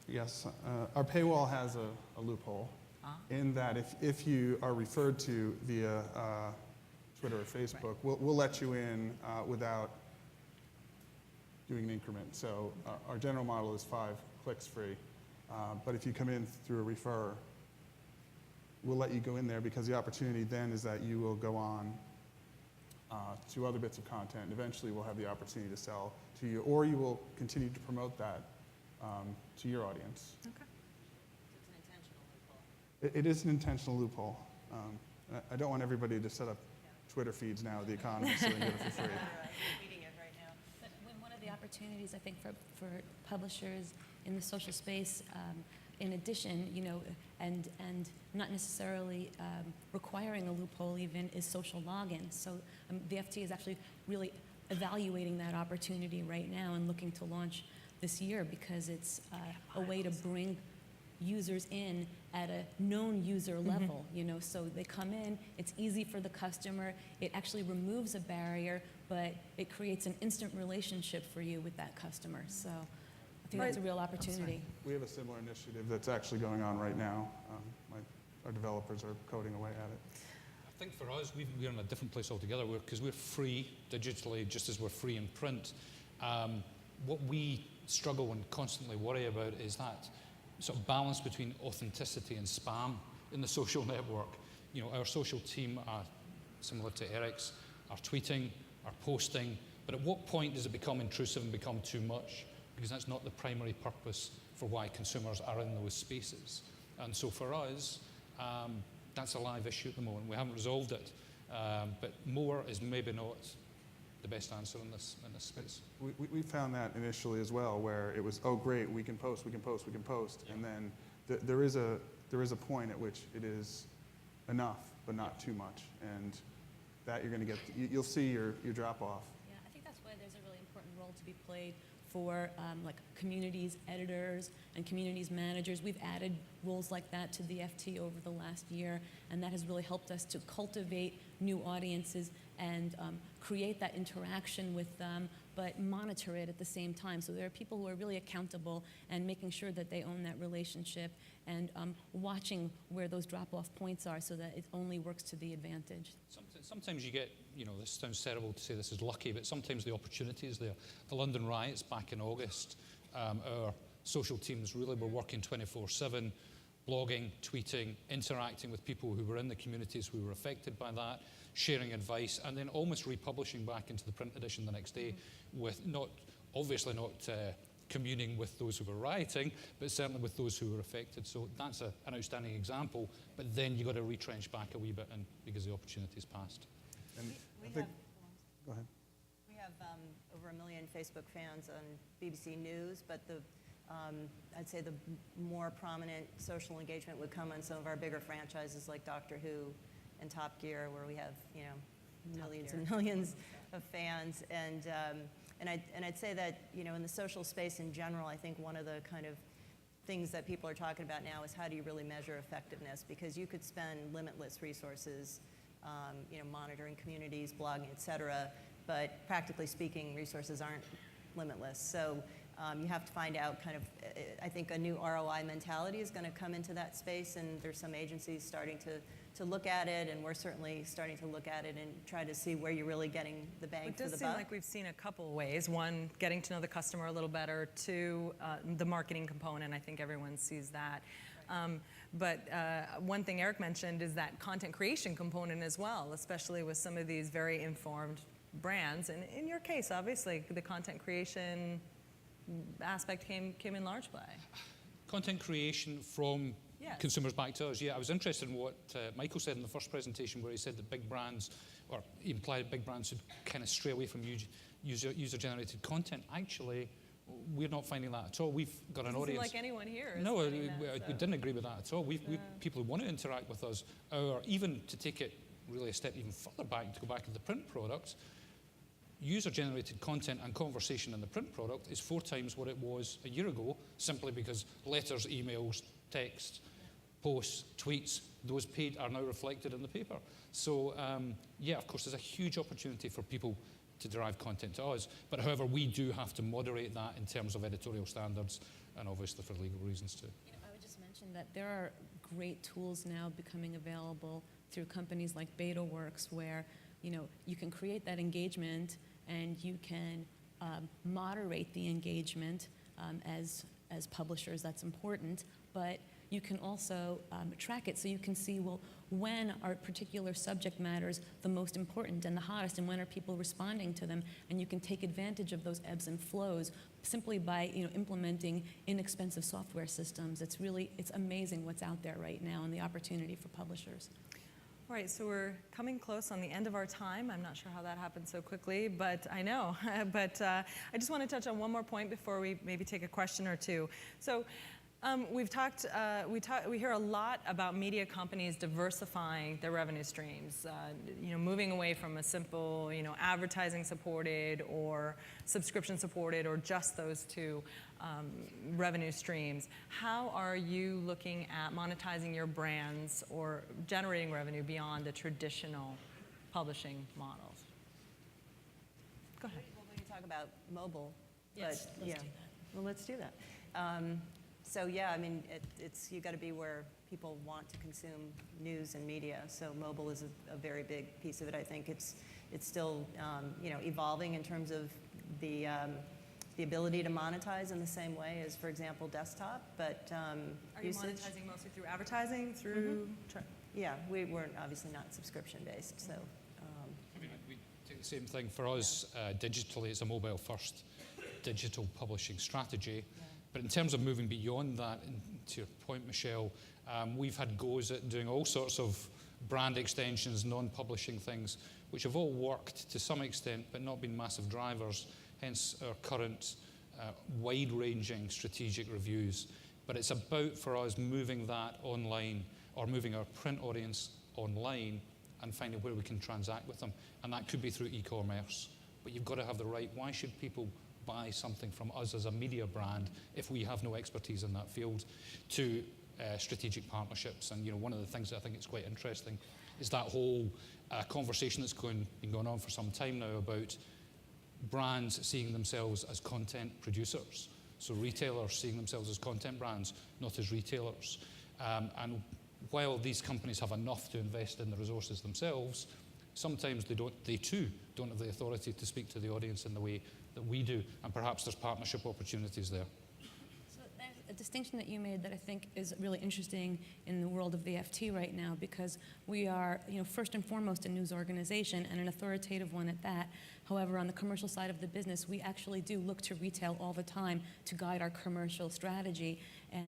Yes, our paywall has a loophole in that if you are referred to via Twitter or Facebook, we'll let you in without doing an increment. So our general model is 5 clicks free. But if you come in through a referrer, we'll let you go in there because the opportunity then is that you will go on to other bits of content. And eventually we'll have the opportunity to sell to you, or you will continue to promote that to your audience. Okay. It's an intentional loophole. It is an intentional loophole. I don't want everybody to set up Twitter feeds now at The Economist so they can get it for free. Reading it right now. But one of the opportunities, I think, for publishers in the social space, in addition, and not necessarily requiring a loophole even, is social login. So the FT is actually really evaluating that opportunity right now and looking to launch this year because it's a way to bring users in at a known user level, so they come in, it's easy for the customer, it actually removes a barrier, but it creates an instant relationship for you with that customer. So I think that's a real opportunity. We have a similar initiative that's actually going on right now. Our developers are coding away at it. I think for us, we're in a different place altogether because we're free digitally, just as we're free in print. What we struggle and constantly worry about is that sort of balance between authenticity and spam in the social network. Our social team are similar to Eric's, are tweeting, are posting, but at what point does it become intrusive and become too much? Because that's not the primary purpose for why consumers are in those spaces. And so for us, that's a live issue at the moment. We haven't resolved it, but more is maybe not the best answer in this space. We found that initially as well, where it was, oh great, we can post, and then there is a point at which it is enough, but not too much, and that you're going to get, you'll see your drop off. Yeah, I think that's why there's a really important role to be played for like communities editors and communities managers. We've added roles like that to the FT over the last year, and that has really helped us to cultivate new audiences and create that interaction with them, but monitor it at the same time. So there are people who are really accountable and making sure that they own that relationship and watching where those drop-off points are so that it only works to the advantage. Sometimes you get, this sounds terrible to say this is lucky, but sometimes the opportunity is there. The London riots back in August, our social teams really were working 24/7, blogging, tweeting, interacting with people who were in the communities who were affected by that, sharing advice, and then almost republishing back into the print edition the next day with obviously not communing with those who were rioting, but certainly with those who were affected. So that's an outstanding example, but then you've got to retrench back a wee bit because the opportunity's passed. And go ahead. We have over 1 million Facebook fans on BBC News, but I'd say the more prominent social engagement would come on some of our bigger franchises like Doctor Who and Top Gear, where we have millions and millions of fans. And I'd say that in the social space in general, I think one of the kind of things that people are talking about now is how do you really measure effectiveness? Because you could spend limitless resources, monitoring communities, blogging, et cetera, but practically speaking, resources aren't limitless. So you have to find out kind of, I think a new ROI mentality is going to come into that space, and there's some agencies starting to look at it, and we're certainly starting to look at it and try to see where you're really getting the bang for the buck. It does seem like we've seen a couple ways. One, getting to know the customer a little better. Two, the marketing component. I think everyone sees that. But one thing Eric mentioned is that content creation component as well, especially with some of these very informed brands. And in your case, obviously, the content creation aspect came in large play. Content creation from consumers back to us. Yeah, I was interested in what Michael said in the first presentation, where he said that big brands, or he implied big brands should kind of stray away from user-generated content. Actually, we're not finding that at all. We've got an audience. Like anyone here. No, we didn't agree with that at all. We've people who want to interact with us, or even to take it really a step even further back, to go back to the print product. User-generated content and conversation in the print product is 4 times what it was a year ago, simply because letters, emails, texts, posts, tweets, those paid are now reflected in the paper. So yeah, of course, there's a huge opportunity for people to derive content to us. But however, we do have to moderate that in terms of editorial standards and obviously for legal reasons too. You know, I would just mention that there are great tools now becoming available through companies like BetaWorks where, you know, you can create that engagement and you can moderate the engagement as publishers. That's important, but you can also track it so you can see, well, when are particular subject matters the most important and the hottest, and when are people responding to them, and you can take advantage of those ebbs and flows simply by, you know, implementing inexpensive software systems. It's amazing what's out there right now and the opportunity for publishers. All right, so we're coming close on the end of our time. I'm not sure how that happened so quickly, but I know. But I just want to touch on one more point before we maybe take a question or two. So we hear a lot about media companies diversifying their revenue streams, you know, moving away from a simple, you know, advertising supported or subscription supported or just those two revenue streams. How are you looking at monetizing your brands or generating revenue beyond the traditional publishing models? Go ahead. Well, we can talk about mobile. Yes, but, let's yeah. do that. Well, let's do that. So yeah, I mean, it's you got to be where people want to consume news and media. So mobile is a very big piece of it. I think it's still you know, evolving in terms of the ability to monetize in the same way as, for example, desktop. But Are you usage, monetizing mostly through advertising, through? yeah, we're obviously not subscription based. So I mean, we take the same thing for us digitally. It's a mobile-first digital publishing strategy. yeah. But in terms of moving beyond that, and to your point, Michelle, we've had goes at doing all sorts of brand extensions, non-publishing things, which have all worked to some extent, but not been massive drivers, hence our current wide-ranging strategic reviews. But it's about, for us, moving that online, or moving our print audience online, and finding where we can transact with them. And that could be through e-commerce. But you've got to have the right, why should people buy something from us as a media brand if we have no expertise in that field, to strategic partnerships. And, you know, one of the things that I think is quite interesting is that whole conversation that's been going on for some time now about brands seeing themselves as content producers. So retailers seeing themselves as content brands, not as retailers. And while these companies have enough to invest in the resources themselves, sometimes they too don't have the authority to speak to the audience in the way that we do, and perhaps there's partnership opportunities there. So there's a distinction that you made that I think is really interesting in the world of the FT right now, because we are, you know, first and foremost a news organization, and an authoritative one at that. However, on the commercial side of the business, we actually do look to retail all the time to guide our commercial strategy. And